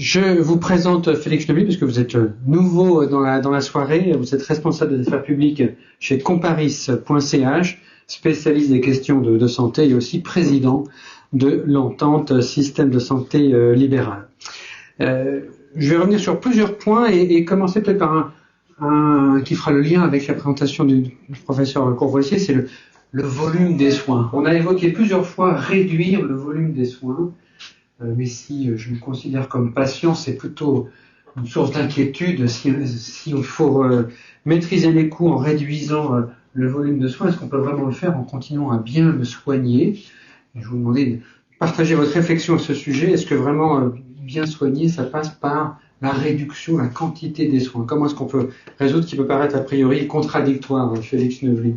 Je vous présente Félix Leblis, puisque vous êtes nouveau dans la soirée. Vous êtes responsable des affaires publiques chez Comparis.ch, spécialiste des questions de santé et aussi président de l'entente système de santé libéral. Je vais revenir sur plusieurs points et commencer peut-être par un qui fera le lien avec la présentation du professeur Courvoisier, c'est le volume des soins. On a évoqué plusieurs fois réduire le volume des soins. Mais si je me considère comme patient, c'est plutôt une source d'inquiétude. Si il faut maîtriser les coûts en réduisant le volume de soins, est-ce qu'on peut vraiment le faire en continuant à bien me soigner? Je vous demandais de partager votre réflexion à ce sujet. Est-ce que vraiment bien soigner, ça passe par la réduction, la quantité des soins? Comment est-ce qu'on peut résoudre ce qui peut paraître a priori contradictoire, Félix Leblis?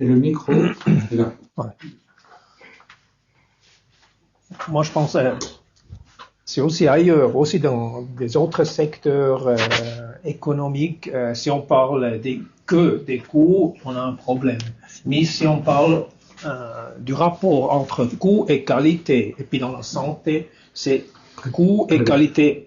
Et le micro est là. Ouais. Moi, je pense c'est aussi ailleurs, aussi dans des autres secteurs économiques. Si on parle que des coûts, on a un problème. Mais si on parle du rapport entre coût et qualité, et puis dans la santé, c'est coût et qualité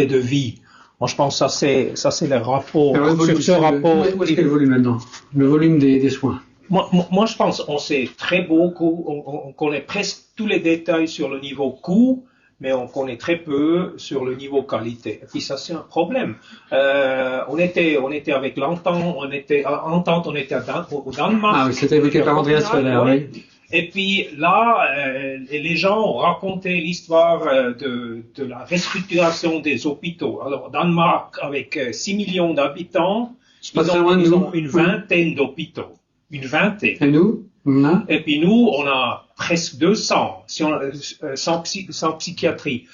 de vie. Moi, je pense que ça c'est le rapport. Sur ce rapport, où est-ce qu'il y a le volume maintenant? Le volume des soins. Moi, je pense qu'on sait très beaucoup, on connaît presque tous les détails sur le niveau coût, mais on connaît très peu sur le niveau qualité. Et puis ça, c'est un problème. On était avec l'entente, on était au Danemark. Ah oui, c'était évoqué par Andreas Feller, oui. Et puis là, les gens ont raconté l'histoire de la restructuration des hôpitaux. Alors, Danemark, avec 6 millions d'habitants, ils ont une vingtaine d'hôpitaux. Une vingtaine. Et nous? Et puis nous, on a presque 200, sans psychiatrie,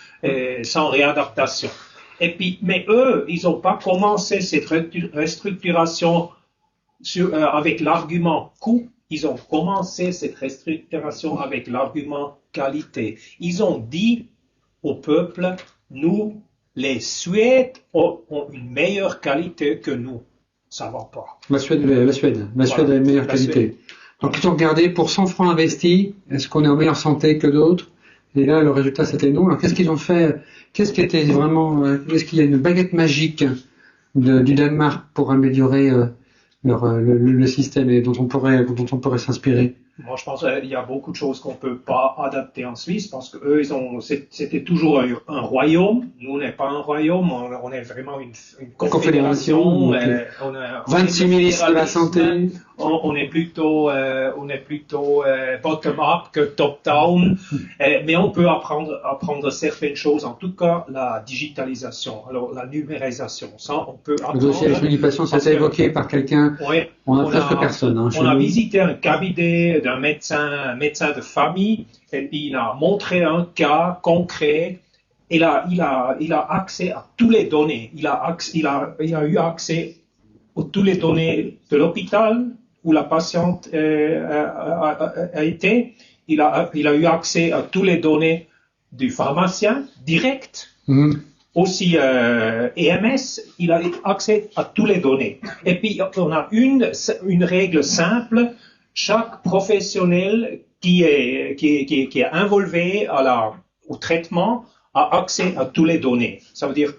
sans réadaptation. Et puis, mais eux, ils n'ont pas commencé cette restructuration avec l'argument coût. Ils ont commencé cette restructuration avec l'argument qualité. Ils ont dit au peuple, nous, les Suèdes ont une meilleure qualité que nous. Ça va pas. La Suède a une meilleure qualité. Donc ils ont regardé pour 100 francs investis, est-ce qu'on est en meilleure santé que d'autres? Et là, le résultat, c'était non. Alors qu'est-ce qu'ils ont fait? Qu'est-ce qui était vraiment, est-ce qu'il y a une baguette magique du Danemark pour améliorer le système et dont on pourrait s'inspirer? Moi, je pense qu'il y a beaucoup de choses qu'on peut pas adapter en Suisse parce que eux, c'était toujours un royaume. Nous, on n'est pas un royaume, on est vraiment une confédération. 26 ministres de la santé. On est plutôt bottom-up que top-down. Mais on peut apprendre certaines choses, en tout cas la digitalisation, alors la numérisation. Ça, on peut apprendre. Le dossier d'expédition, ça a été évoqué par quelqu'un. Ouais, on a presque personne. On a visité un cabinet d'un médecin de famille, et puis il a montré un cas concret. Il a accès à toutes les données. Il a eu accès à toutes les données de l'hôpital où la patiente a été. Il a eu accès à toutes les données du pharmacien direct. Aussi EMS, il a accès à toutes les données. Et puis on a une règle simple. Chaque professionnel qui est involvé au traitement a accès à toutes les données. Ça veut dire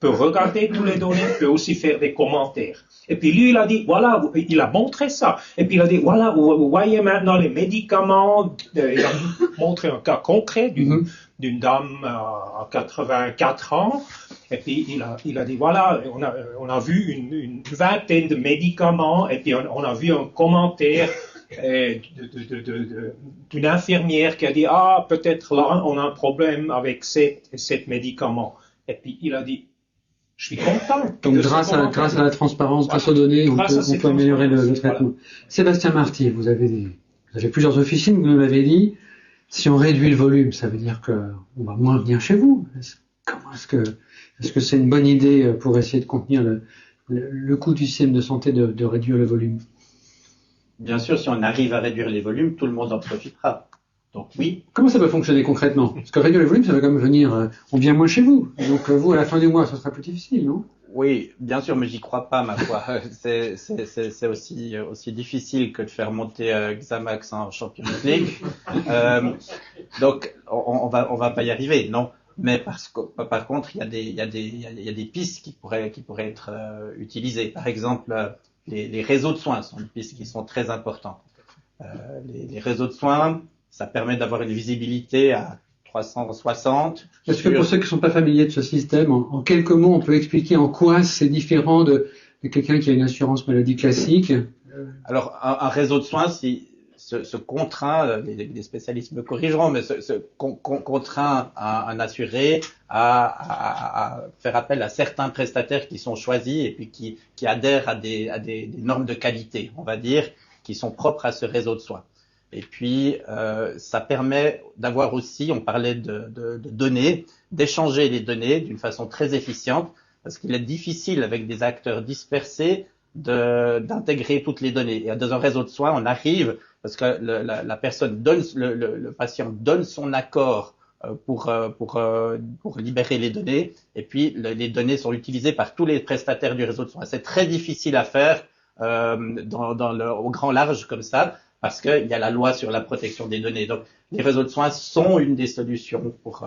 peut regarder toutes les données, peut aussi faire des commentaires. Et puis lui, il a dit, voilà, il a montré ça. Et puis il a dit, voilà, vous voyez maintenant les médicaments. Il a montré un cas concret d'une dame à 84 ans. Et puis il a dit, voilà, on a vu une vingtaine de médicaments. Et puis on a vu un commentaire d'une infirmière qui a dit, ah, peut-être là, on a un problème avec cet médicament. Et puis il a dit, je suis content. Donc grâce à la transparence, grâce aux données, on peut améliorer le traitement. Voilà. Sébastien Marty, vous avez plusieurs officines, vous nous l'avez dit. Si on réduit le volume, ça veut dire qu'on va moins venir chez vous. Est-ce que c'est une bonne idée pour essayer de contenir le coût du système de santé de réduire le volume? Bien sûr, si on arrive à réduire les volumes, tout le monde en profitera. Donc oui. Comment ça peut fonctionner concrètement? Parce que réduire le volume, ça va quand même venir, on vient moins chez vous. Donc vous, à la fin du mois, ça sera plus difficile, non? Oui, bien sûr, mais j'y crois pas, ma foi. C'est aussi difficile que de faire monter Xamax en Champions League. Donc, on va pas y arriver, non. Mais par contre, il y a des pistes qui pourraient être utilisées. Par exemple, les réseaux de soins sont des pistes qui sont très importantes. Les réseaux de soins, ça permet d'avoir une visibilité à 360. Est-ce que pour ceux qui ne sont pas familiers de ce système, en quelques mots, on peut expliquer en quoi c'est différent de quelqu'un qui a une assurance maladie classique? Alors, un réseau de soins, se contraint, les spécialistes me corrigeront, mais contraint un assuré à faire appel à certains prestataires qui sont choisis et puis qui adhèrent à des normes de qualité, on va dire, qui sont propres à ce réseau de soins. Et puis, ça permet d'avoir aussi, on parlait de données, d'échanger les données d'une façon très efficiente, parce qu'il est difficile avec des acteurs dispersés d'intégrer toutes les données. Et dans un réseau de soins, on arrive, parce que la personne donne, le patient donne son accord pour libérer les données, et puis les données sont utilisées par tous les prestataires du réseau de soins. C'est très difficile à faire au grand large comme ça, parce qu'il y a la loi sur la protection des données. Donc, les réseaux de soins sont une des solutions pour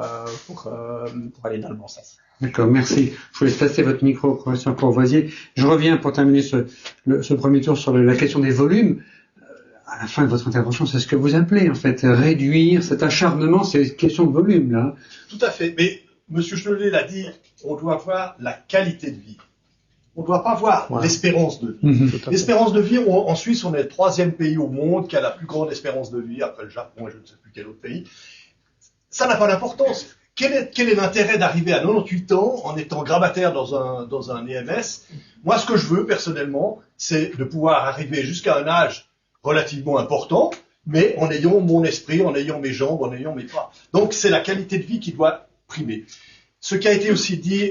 aller dans le bon sens. D'accord, merci. Je vous laisse passer votre micro, professeur Courvoisier. Je reviens pour terminer ce premier tour sur la question des volumes. À la fin de votre intervention, c'est ce que vous appelez, en fait, réduire cet acharnement, c'est une question de volume, là. Tout à fait. Mais, Monsieur Chenollet l'a dit, on doit voir la qualité de vie. On ne doit pas voir l'espérance de vie. L'espérance de vie, en Suisse, on est le 3e pays au monde qui a la plus grande espérance de vie, après le Japon et je ne sais plus quel autre pays. Ça n'a pas d'importance. Quel est l'intérêt d'arriver à 98 ans en étant grabataire dans un EMS? Moi, ce que je veux, personnellement, c'est de pouvoir arriver jusqu'à un âge relativement important, mais en ayant mon esprit, en ayant mes jambes, en ayant mes bras. Donc, c'est la qualité de vie qui doit primer. Ce qui a été aussi dit,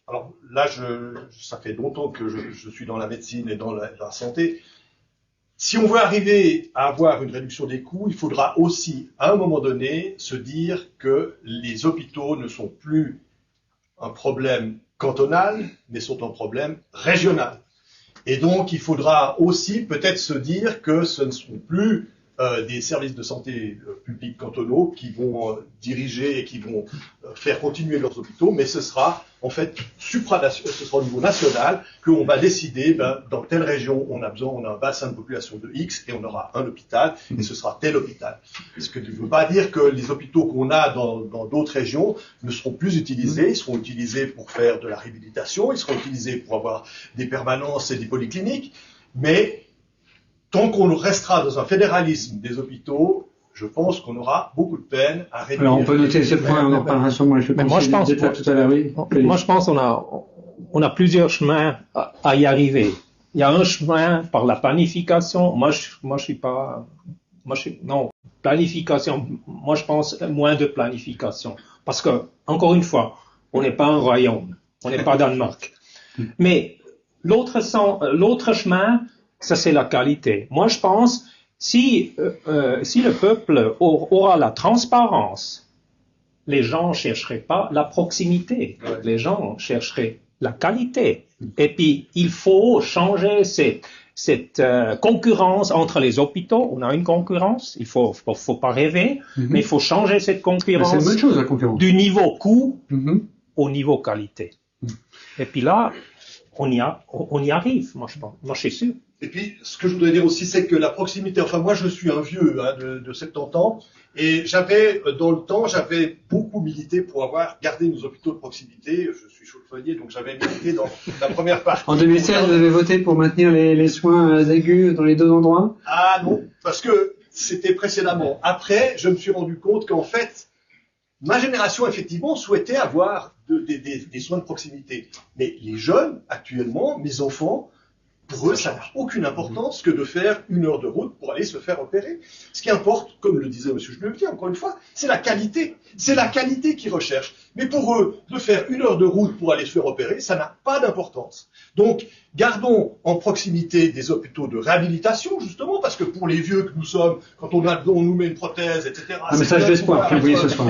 alors là, ça fait longtemps que je suis dans la médecine et dans la santé. Si on veut arriver à avoir une réduction des coûts, il faudra aussi, à un moment donné, se dire que les hôpitaux ne sont plus un problème cantonal, mais sont un problème régional. Et donc, il faudra aussi peut-être se dire que ce ne seront plus des services de santé publics cantonaux qui vont diriger et qui vont faire continuer leurs hôpitaux, mais ce sera en fait ce sera au niveau national qu'on va décider, dans telle région on a un bassin de population de X et on aura un hôpital et ce sera tel hôpital. Ce que ne veut pas dire que les hôpitaux qu'on a dans d'autres régions ne seront plus utilisés, ils seront utilisés pour faire de la réhabilitation, ils seront utilisés pour avoir des permanences et des polycliniques, mais tant qu'on restera dans un fédéralisme des hôpitaux, je pense qu'on aura beaucoup de peine à réduire. Alors, on peut noter ce point, on en reparlera sûrement. Mais moi, je pense, tout à l'heure, oui. Moi, je pense on a plusieurs chemins à y arriver. Il y a un chemin par la planification. Planification. Moi, je pense moins de planification. Parce que, encore une fois, on n'est pas un royaume. On n'est pas Danemark. Mais l'autre chemin, ça c'est la qualité. Moi, je pense, si le peuple aura la transparence, les gens chercheraient pas la proximité, les gens chercheraient la qualité. Et puis, il faut changer cette concurrence entre les hôpitaux. On a une concurrence, il faut pas rêver, mais il faut changer cette concurrence, c'est une bonne chose, la concurrence, du niveau coût au niveau qualité. Et puis là, on y arrive, moi je pense. Moi je suis sûr. Et puis, ce que je voudrais dire aussi, c'est que la proximité, enfin moi je suis un vieux de 70 ans, et dans le temps, j'avais beaucoup milité pour avoir gardé nos hôpitaux de proximité. Je suis chauffeunier, donc j'avais milité dans la première partie. En 2016, vous avez voté pour maintenir les soins aigus dans les deux endroits? Ah non, parce que c'était précédemment. Après, je me suis rendu compte qu'en fait, ma génération, effectivement, souhaitait avoir des soins de proximité. Mais les jeunes, actuellement, mes enfants, Pour eux, ça n'a aucune importance que de faire 1 heure de route pour aller se faire opérer. Ce qui importe, comme le disait M. Schneebly, encore une fois, c'est la qualité. C'est la qualité qu'ils recherchent. Mais pour eux, de faire 1 heure de route pour aller se faire opérer, ça n'a pas d'importance. Donc, gardons en proximité des hôpitaux de réhabilitation, justement, parce que pour les vieux que nous sommes, quand on nous met une prothèse, etc., un message d'espoir que vous voyez ce soir.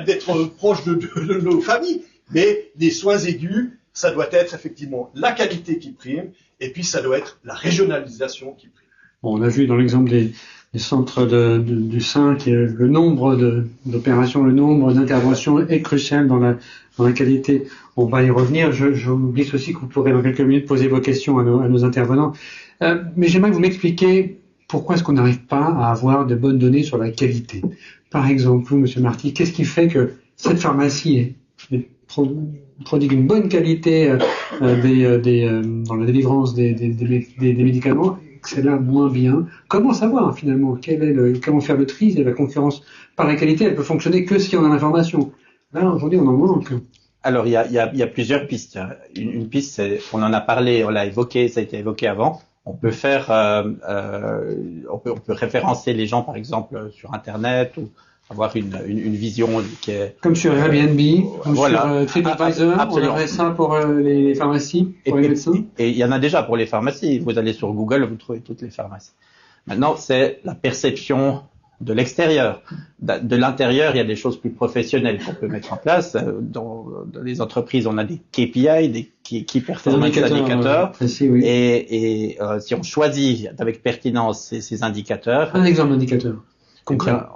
D'être proche de nos familles. Mais les soins aigus, ça doit être effectivement la qualité qui prime, et puis ça doit être la régionalisation qui prime. Bon, on a vu dans l'exemple des centres du sein que le nombre d'opérations, le nombre d'interventions est crucial dans la qualité. On va y revenir. Je vous glisse aussi que vous pourrez dans quelques minutes poser vos questions à nos intervenants. Mais j'aimerais que vous m'expliquiez pourquoi est-ce qu'on n'arrive pas à avoir de bonnes données sur la qualité. Par exemple, vous, Monsieur Marty, qu'est-ce qui fait que cette pharmacie prodigue une bonne qualité dans la délivrance des médicaments, que celle-là moins bien? Comment savoir finalement comment faire le tri? La concurrence par la qualité, elle peut fonctionner que si on a l'information. Là, aujourd'hui, on en manque. Alors, il y a plusieurs pistes. Une piste, c'est, on en a parlé, on l'a évoqué, ça a été évoqué avant. On peut faire, on peut référencer les gens, par exemple, sur Internet ou avoir une vision qui est comme sur Airbnb, comme voilà, sur TripAdvisor. On aurait ça pour les pharmacies, pour les médecins. Et il y en a déjà pour les pharmacies. Vous allez sur Google, vous trouvez toutes les pharmacies. Maintenant, c'est la perception de l'extérieur. De l'intérieur, il y a des choses plus professionnelles qu'on peut mettre en place. Dans les entreprises, on a des KPI, des Key Performance Indicators. Précis, oui. Et si on choisit avec pertinence ces indicateurs. Un exemple d'indicateur.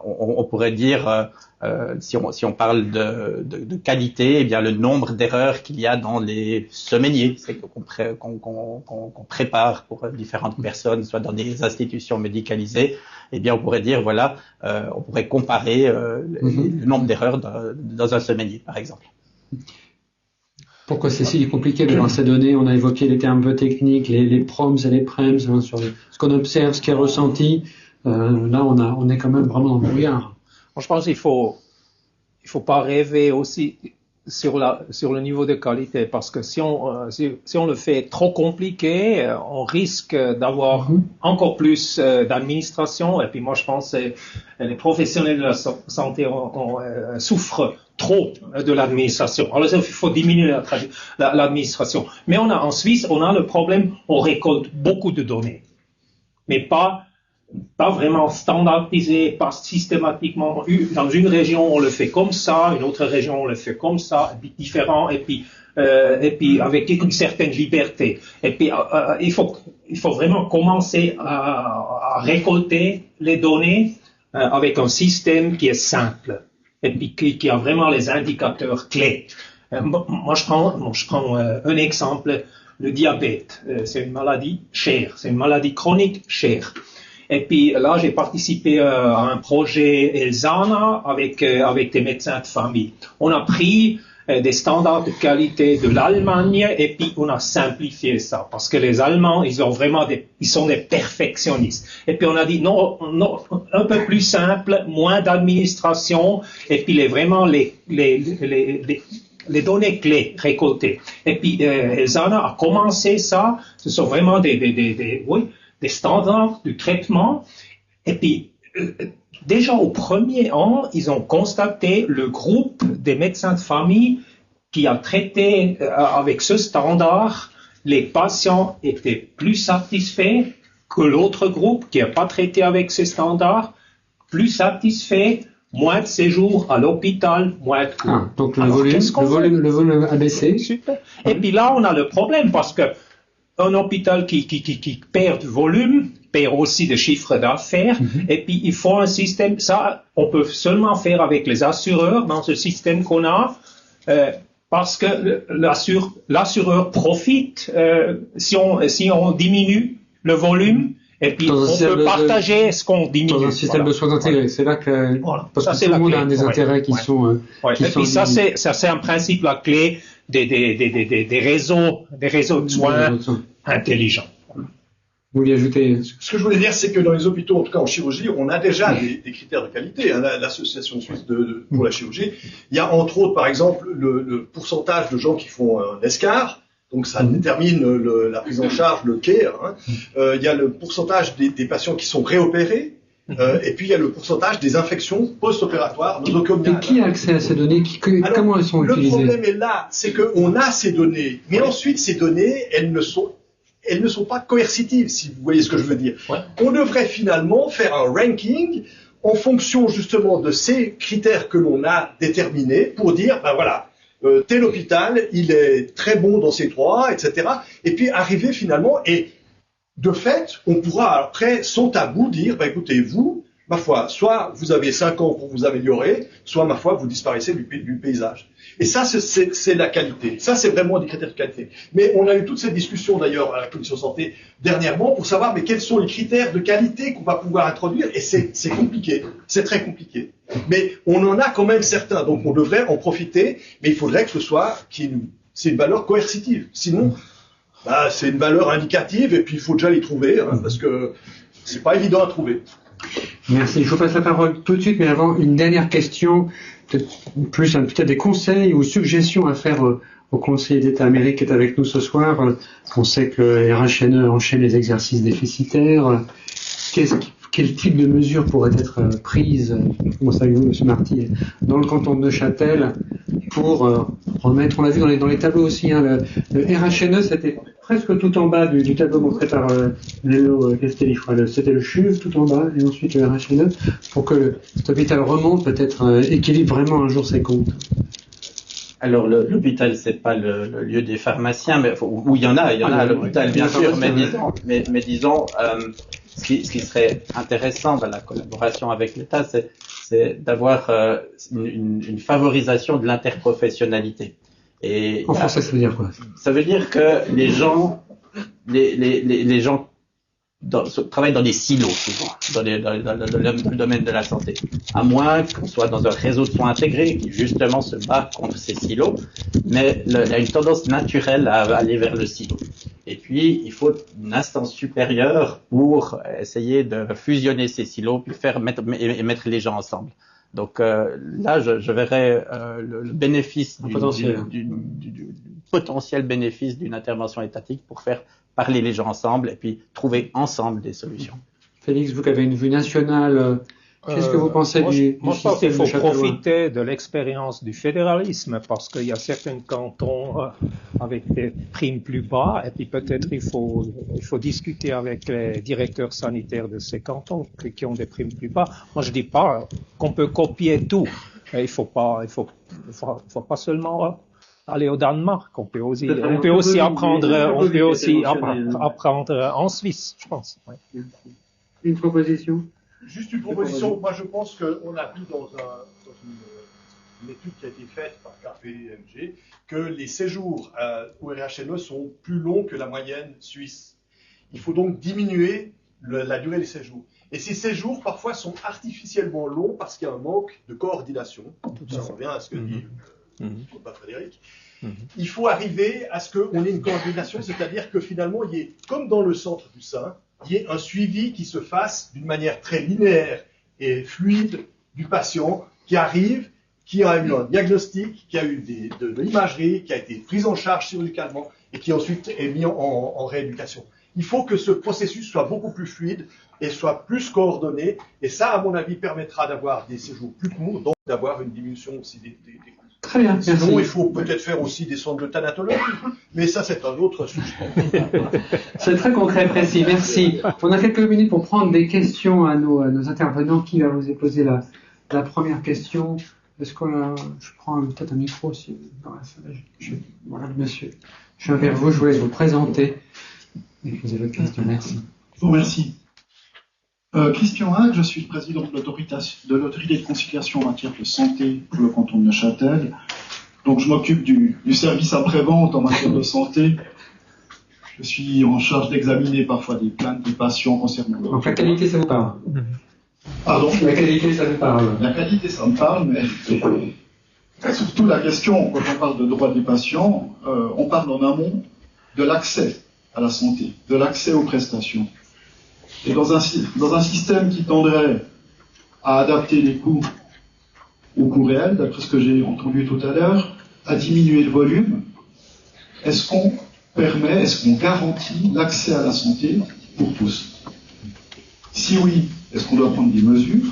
On pourrait dire, si on parle de qualité, eh bien le nombre d'erreurs qu'il y a dans les semainiers qu'on prépare pour différentes personnes, soit dans des institutions médicalisées, eh bien on pourrait dire voilà, on pourrait comparer le nombre d'erreurs dans un semainier, par exemple. Pourquoi c'est si compliqué d'avoir ces données? On a évoqué les termes un peu techniques, les proms et les prems, hein, sur ce qu'on observe, ce qui est ressenti. Là, on est quand même vraiment dans le brouillard. Je pense qu'il faut pas rêver aussi sur le niveau de qualité, parce que si on le fait trop compliqué, on risque d'avoir encore plus d'administration. Et puis moi, je pense que les professionnels de la santé souffrent trop de l'administration. Alors il faut diminuer l'administration. Mais en Suisse, on a le problème, on récolte beaucoup de données, mais pas vraiment standardisé, pas systématiquement. Dans une région, on le fait comme ça, une autre région, on le fait comme ça, et puis différent, et puis avec une certaine liberté. Et puis, il faut vraiment commencer à récolter les données avec un système qui est simple, et puis qui a vraiment les indicateurs clés. Moi, je prends un exemple, le diabète. C'est une maladie chère, c'est une maladie chronique chère. Et puis là, j'ai participé à un projet ELSANA avec des médecins de famille. On a pris des standards de qualité de l'Allemagne et puis on a simplifié ça parce que les Allemands, ils sont des perfectionnistes. Et puis on a dit non, un peu plus simple, moins d'administration et puis vraiment les données clés récoltées. Et puis ELSANA a commencé ça. Ce sont vraiment des standards du traitement. Et puis, déjà au premier an, ils ont constaté le groupe des médecins de famille qui a traité avec ce standard, les patients étaient plus satisfaits que l'autre groupe qui n'a pas traité avec ces standards, plus satisfaits, moins de séjours à l'hôpital, moins de coûts. Donc le volume a baissé. Super. Et puis là, on a le problème parce que un hôpital qui perd du volume, perd aussi des chiffres d'affaires, et puis il faut un système, ça, on peut seulement faire avec les assureurs dans ce système qu'on a, parce que l'assureur profite si on diminue le volume, et puis on peut partager ce qu'on diminue. Dans un système de soins intégrés, c'est là que, parce que tout le monde a des intérêts qui sont... et puis ça, c'est un principe, la clé des réseaux de soins intelligents. Vous vouliez ajouter? Ce que je voulais dire, c'est que dans les hôpitaux, en tout cas en chirurgie, on a déjà des critères de qualité. Hein, l'association suisse pour la chirurgie, il y a entre autres, par exemple, le pourcentage de gens qui font un escar. donc ça détermine la prise en charge, le care. Hein. Il y a le pourcentage des patients qui sont réopérés, et puis il y a le pourcentage des infections post-opératoires nosocomiales. Et qui a accès à ces données? Comment elles sont utilisées? Le problème est là, c'est qu'on a ces données, mais ensuite ces données, elles ne sont pas coercitives, si vous voyez ce que je veux dire. Ouais. On devrait finalement faire un ranking en fonction justement de ces critères que l'on a déterminés pour dire, ben voilà, tel hôpital, il est très bon dans ces trois, etc. Et puis arriver finalement, et de fait, on pourra après, sans tabou, dire, ben écoutez, vous, ma foi, soit vous avez 5 ans pour vous améliorer, soit, ma foi, vous disparaissez du paysage. Et ça, c'est la qualité. Ça, c'est vraiment des critères de qualité. Mais on a eu toutes ces discussions, d'ailleurs, à la Commission Santé, dernièrement, pour savoir, mais quels sont les critères de qualité qu'on va pouvoir introduire. Et c'est compliqué. C'est très compliqué. Mais on en a quand même certains. Donc, on devrait en profiter. Mais il faudrait que ce soit, c'est une valeur coercitive. Sinon, bah, c'est une valeur indicative. Et puis, il faut déjà les trouver, hein, parce que c'est pas évident à trouver. Merci. Je vous passe la parole tout de suite, mais avant, une dernière question, peut-être des conseils ou suggestions à faire au conseiller d'État américain qui est avec nous ce soir. On sait que le RHNE enchaîne les exercices déficitaires. Quel type de mesures pourraient être prises, comment ça vous, M. Marty, dans le canton de Neuchâtel pour remettre, on l'a vu dans les tableaux aussi, hein, le RHNE, c'était presque tout en bas du tableau montré par Nello Castelli, je crois, c'était le CHUV tout en bas, et ensuite le RHNE, pour que cet hôpital remonte, peut-être équilibre vraiment un jour ses comptes. Alors l'hôpital, c'est pas le lieu des pharmaciens, mais où il y en a à l'hôpital, bien sûr, mais disons, ce qui serait intéressant dans la collaboration avec l'État, c'est d'avoir une favorisation de l'interprofessionnalité. Et en français, ça veut dire quoi? Ça veut dire que les gens travaillent dans des silos souvent, dans le domaine de la santé. À moins qu'on soit dans un réseau de soins intégrés qui justement se bat contre ces silos, mais il y a une tendance naturelle à aller vers le silo. Et puis, il faut une instance supérieure pour essayer de fusionner ces silos, puis mettre les gens ensemble. Donc là, je verrais le bénéfice du potentiel bénéfice d'une intervention étatique pour faire parler les gens ensemble et puis trouver ensemble des solutions. Félix, vous qui avez une vue nationale, qu'est-ce que vous pensez du Moi, je pense qu'il faut profiter de l'expérience du fédéralisme parce qu'il y a certains cantons avec des primes plus bas et puis peut-être il faut discuter avec les directeurs sanitaires de ces cantons qui ont des primes plus bas. Moi, je dis pas qu'on peut copier tout. Il faut pas seulement aller au Danemark. On peut aussi apprendre en Suisse, je pense. Ouais. Une proposition? Juste une proposition. Moi, je pense qu'on a vu dans une étude qui a été faite par KPMG que les séjours au RHNE sont plus longs que la moyenne suisse. Il faut donc diminuer la durée des séjours. Et ces séjours, parfois, sont artificiellement longs parce qu'il y a un manque de coordination. Ça revient à ce que dit Frédéric. Il faut arriver à ce qu'on ait une coordination, c'est-à-dire que finalement, il y ait, comme dans le centre du sein, il y ait un suivi qui se fasse d'une manière très linéaire et fluide du patient qui arrive, qui a eu un diagnostic, qui a eu de l'imagerie, qui a été prise en charge chirurgicalement et qui ensuite est mis en rééducation. Il faut que ce processus soit beaucoup plus fluide et soit plus coordonné. Et ça, à mon avis, permettra d'avoir des séjours plus courts, donc d'avoir une diminution aussi des coûts. Très bien, merci. Sinon, il faut peut-être faire aussi des centres de thanatologie, mais ça, c'est un autre sujet. C'est très concret, précis. Merci. On a quelques minutes pour prendre des questions à nos intervenants. Qui va vous poser la première question? Est-ce que je prends peut-être un micro aussi dans la salle? Voilà, monsieur. Je viens vers vous, je vous laisse vous présenter et poser votre question. Merci. Je vous remercie. Christian Hague, je suis le président de l'autorité de conciliation en matière de santé pour le canton de Neuchâtel. Donc je m'occupe du service après-vente en matière de santé. Je suis en charge d'examiner parfois des plaintes des patients concernant leur... Donc la qualité, ça vous parle? Pardon? La qualité, ça vous parle? La qualité, ça me parle, mais surtout la question, quand on parle de droits des patients, on parle en amont de l'accès à la santé, de l'accès aux prestations. Et dans un système qui tendrait à adapter les coûts au coût réel, d'après ce que j'ai entendu tout à l'heure, à diminuer le volume, est-ce qu'on permet, est-ce qu'on garantit l'accès à la santé pour tous? Si oui, est-ce qu'on doit prendre des mesures?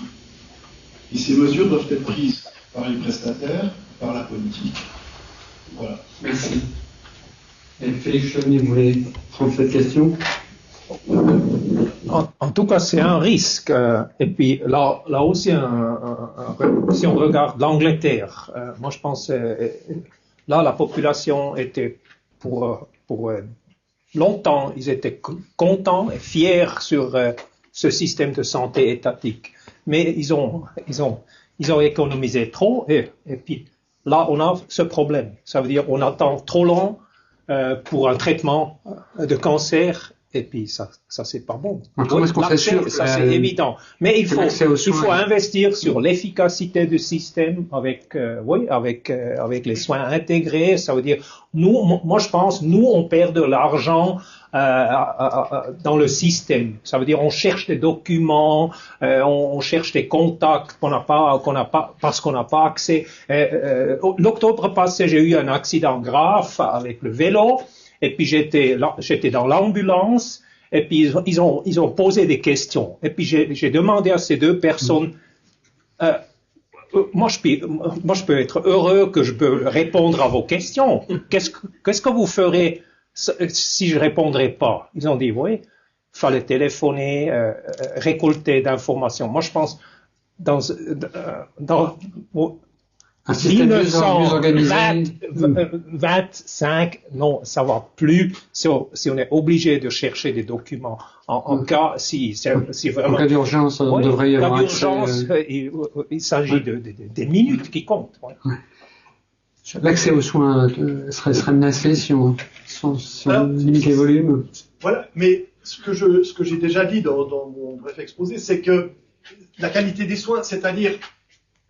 Et ces mesures doivent être prises par les prestataires, par la politique. Voilà. Merci. Et Félix Chevenier, vous voulez prendre cette question? En tout cas, c'est un risque. Et puis là aussi, si on regarde l'Angleterre, moi je pense là la population était pour longtemps, ils étaient contents et fiers sur ce système de santé étatique. Mais ils ont économisé trop et puis là on a ce problème. Ça veut dire on attend trop long pour un traitement de cancer. Et puis ça c'est pas bon. Comment est-ce qu'on s'assure ça c'est évident. Mais il faut investir sur l'efficacité du système avec les soins intégrés. Ça veut dire moi je pense on perd de l'argent dans le système. Ça veut dire on cherche des documents, on cherche des contacts qu'on n'a pas parce qu'on n'a pas accès. L'octobre passé j'ai eu un accident grave avec le vélo. Et puis j'étais dans l'ambulance, et puis ils ont posé des questions. Et puis j'ai demandé à ces deux personnes, moi je peux être heureux que je peux répondre à vos questions. Qu'est-ce que vous ferez si je répondrais pas? Ils ont dit oui, fallait téléphoner, récolter d'informations. Moi je pense dans un système mieux organisé. 25, non, ça va plus si on est obligé de chercher des documents. En cas, si vraiment. En cas d'urgence, on devrait y avoir accès. En cas d'urgence, il s'agit des minutes qui comptent. Ouais. L'accès aux soins serait menacé si on limite les volumes. Voilà, mais ce que j'ai déjà dit dans mon bref exposé, c'est que la qualité des soins, c'est-à-dire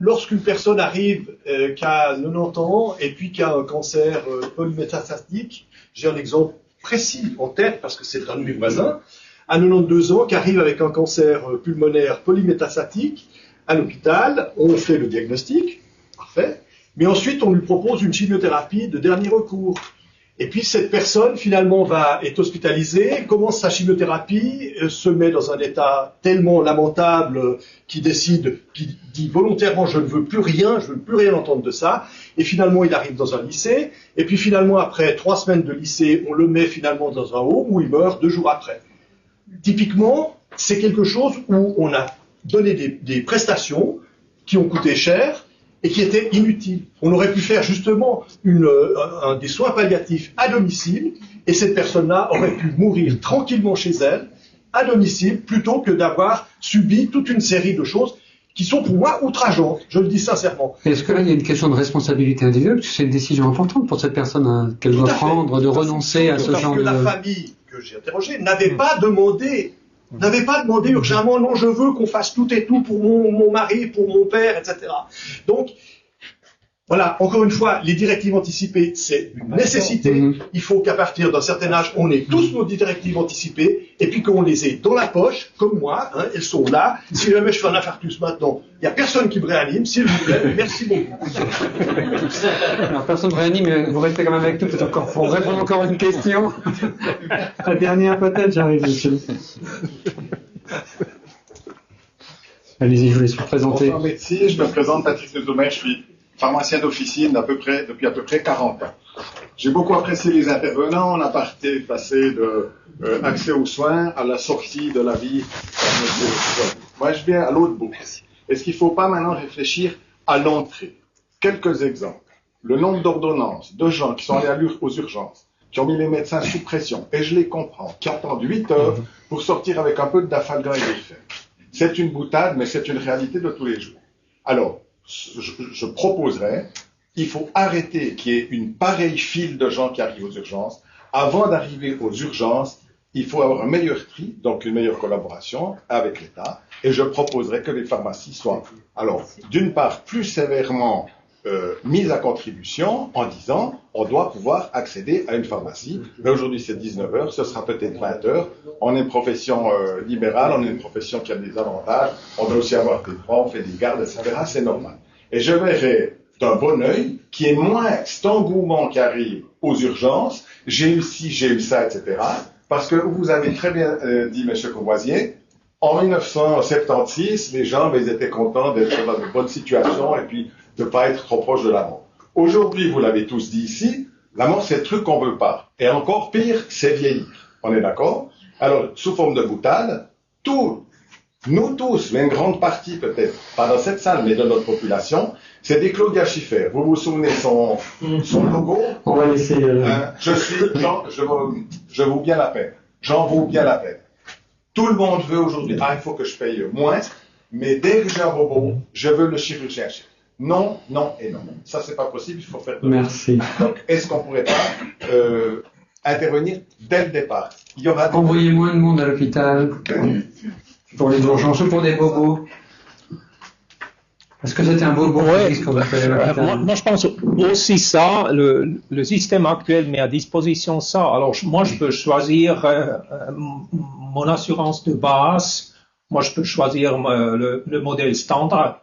lorsqu'une personne arrive qui a 90 ans et puis qui a un cancer polymétastatique, j'ai un exemple précis en tête parce que c'est un de mes voisins, à 92 ans qui arrive avec un cancer pulmonaire polymétastatique à l'hôpital, on fait le diagnostic, parfait, mais ensuite on lui propose une chimiothérapie de dernier recours. Et puis cette personne finalement est hospitalisée, commence sa chimiothérapie, se met dans un état tellement lamentable qui dit volontairement je ne veux plus rien entendre de ça. Et finalement il arrive dans un lycée. Et puis finalement après 3 semaines de lycée, on le met finalement dans un home où il meurt 2 jours après. Typiquement, c'est quelque chose où on a donné des prestations qui ont coûté cher et qui étaient inutiles. On aurait pu faire justement des soins palliatifs à domicile, et cette personne-là aurait pu mourir tranquillement chez elle, à domicile, plutôt que d'avoir subi toute une série de choses qui sont pour moi outrageantes, je le dis sincèrement. Est-ce que là, il y a une question de responsabilité individuelle, parce que c'est une décision importante pour cette personne qu'elle doit prendre, de renoncer à ce genre de... Parce que la famille que j'ai interrogée n'avait pas demandé urgemment, non, je veux qu'on fasse tout et tout pour mon mari, pour mon père, etc. Donc, voilà, encore une fois, les directives anticipées, c'est une nécessité. Il faut qu'à partir d'un certain âge, on ait tous nos directives anticipées, et puis qu'on les ait dans la poche, comme moi, elles sont là. Si jamais je fais un infarctus maintenant, il n'y a personne qui me réanime, s'il vous plaît. Merci beaucoup. Alors, personne ne réanime, mais vous restez quand même avec nous, peut-être encore, pour répondre encore à une question. La dernière, peut-être, j'arrive, monsieur. Allez-y, je vous laisse vous présenter. Bonjour, médecin, je me présente Patrick Nedoumer, je suis pharmacien d'officine depuis à peu près 40 ans. J'ai beaucoup apprécié les intervenants, on a passé de accès aux soins à la sortie de la vie. Moi, je viens à l'autre bout. Est-ce qu'il ne faut pas maintenant réfléchir à l'entrée? Quelques exemples. Le nombre d'ordonnances de gens qui sont allés aux urgences, qui ont mis les médecins sous pression, et je les comprends, qui attendent 8 heures pour sortir avec un peu de dafalgan et d'effet. C'est une boutade, mais c'est une réalité de tous les jours. Alors, je proposerais, il faut arrêter qu'il y ait une pareille file de gens qui arrivent aux urgences. Avant d'arriver aux urgences, il faut avoir un meilleur tri, donc une meilleure collaboration avec l'État. Et je proposerais que les pharmacies soient, alors, d'une part, plus sévèrement mises à contribution en disant on doit pouvoir accéder à une pharmacie. Mais aujourd'hui, c'est 19 heures, ce sera peut-être 20 heures. On est une profession libérale, on est une profession qui a des avantages. On doit aussi avoir des droits, on fait des gardes, etc. C'est normal. Et je verrai d'un bon œil, qui est moins cet engouement qui arrive aux urgences, j'ai eu ci, j'ai eu ça, etc. Parce que vous avez très bien dit, M. Courvoisier, en 1976, les gens, ils étaient contents d'être dans une bonne situation et puis de ne pas être trop proche de la mort. Aujourd'hui, vous l'avez tous dit ici, la mort, c'est le truc qu'on veut pas. Et encore pire, c'est vieillir. On est d'accord? Alors, sous forme de boutade, nous tous, mais une grande partie peut-être, pas dans cette salle, mais de notre population, c'est des Claudia Schiffer. Vous vous souvenez son logo? On va laisser... je vaux bien la peine. J'en vaux bien la peine. Tout le monde veut aujourd'hui, il faut que je paye moins, mais dès que j'ai un robot, je veux le chirurgien. Non, non et non. Ça, c'est pas possible, il faut faire de... Merci. Donc, est-ce qu'on pourrait pas intervenir dès le départ? Il y aura envoyer moins de monde à l'hôpital pour les urgences ou pour des bobos. Est-ce que c'était un bobo qu'on va faire à l'hôpital? Moi, je pense aussi ça. Le système actuel met à disposition ça. Alors, moi, je peux choisir mon assurance de base. Moi, je peux choisir le modèle standard,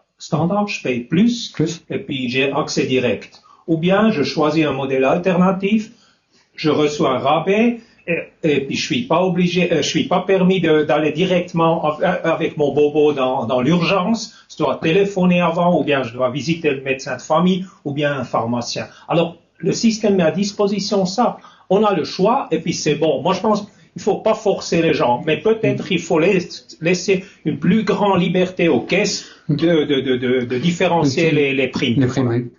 je paye plus, et puis j'ai accès direct. Ou bien, je choisis un modèle alternatif, je reçois un rabais, et puis je suis pas permis d'aller directement avec mon bobo dans l'urgence. Je dois téléphoner avant, ou bien je dois visiter le médecin de famille, ou bien un pharmacien. Alors, le système met à disposition ça. On a le choix, et puis c'est bon. Moi, je pense, il faut pas forcer les gens, mais peut-être il faut laisser une plus grande liberté aux caisses de différencier les prix. Les prix, oui.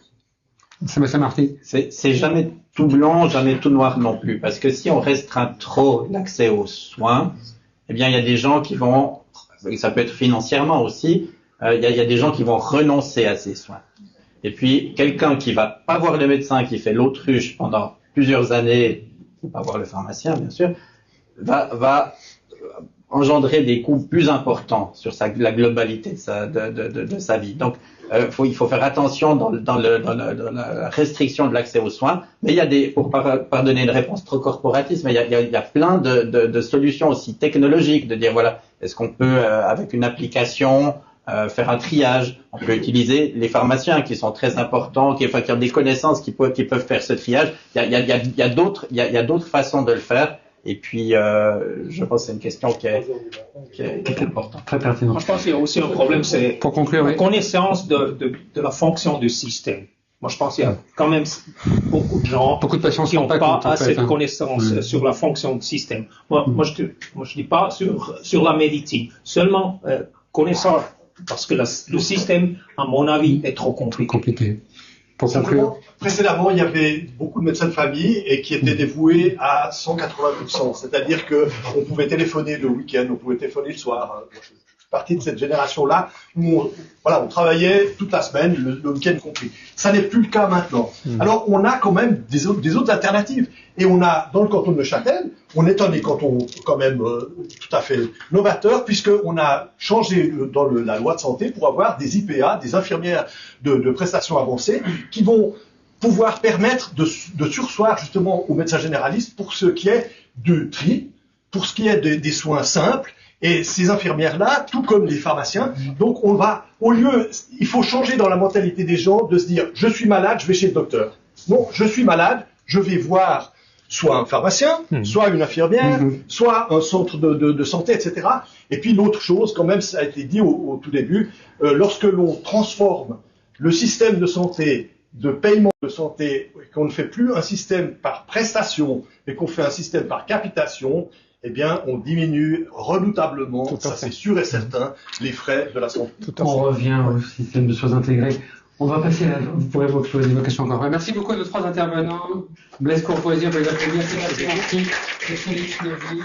Sébastien Marty. C'est jamais tout blanc, jamais tout noir non plus. Parce que si on restreint trop l'accès aux soins, eh bien, il y a des gens qui vont, ça peut être financièrement aussi, il y a des gens qui vont renoncer à ces soins. Et puis, quelqu'un qui va pas voir le médecin, qui fait l'autruche pendant plusieurs années, pas voir le pharmacien, bien sûr, va engendrer des coûts plus importants sur la globalité de sa vie. Donc, il faut faire attention dans la restriction de l'accès aux soins. Mais il y a pour pas donner une réponse trop corporatiste, mais il y a plein de solutions aussi technologiques, de dire voilà, est-ce qu'on peut avec une application faire un triage? On peut utiliser les pharmaciens qui sont très importants, qui ont des connaissances qui peuvent faire ce triage. Il y a d'autres façons de le faire. Et puis, je pense que c'est une question qui est importante. Très pertinent. Moi, je pense qu'il y a aussi un problème, c'est pour conclure, la connaissance de la fonction du système. Moi, je pense qu'il y a quand même beaucoup de gens qui n'ont pas assez de connaissances sur la fonction du système. Moi, je dis pas sur la médecine, seulement connaissance, parce que le système, à mon avis, est trop compliqué. Pour conclure. Précédemment, il y avait beaucoup de médecins de famille et qui étaient dévoués à 180%. C'est-à-dire que on pouvait téléphoner le week-end, on pouvait téléphoner le soir. Je suis partie de cette génération-là où on travaillait toute la semaine, le week-end compris. Ça n'est plus le cas maintenant. Alors, on a quand même des autres alternatives. Et on a, dans le canton de Neuchâtel, on est un des cantons quand même tout à fait novateur, puisqu'on a changé dans la loi de santé pour avoir des IPA, des infirmières de prestations avancées, qui vont pouvoir permettre de surseoir justement aux médecins généralistes pour ce qui est du tri, pour ce qui est des soins simples. Et ces infirmières-là, tout comme les pharmaciens, donc il faut changer dans la mentalité des gens de se dire, je suis malade, je vais chez le docteur. Non, je suis malade, je vais voir soit un pharmacien, soit une infirmière, soit un centre de santé, etc. Et puis l'autre chose, quand même, ça a été dit au tout début, lorsque l'on transforme le système de santé, de paiement de santé, qu'on ne fait plus un système par prestation, et qu'on fait un système par capitation, eh bien, on diminue redoutablement, ça c'est sûr et certain, les frais de la santé. On revient au système de soins intégrés. On va passer vous pourrez vous poser vos questions encore. Merci beaucoup à nos trois intervenants. Blaise Courvoisier, on va les applaudir. Merci. Félix Novy.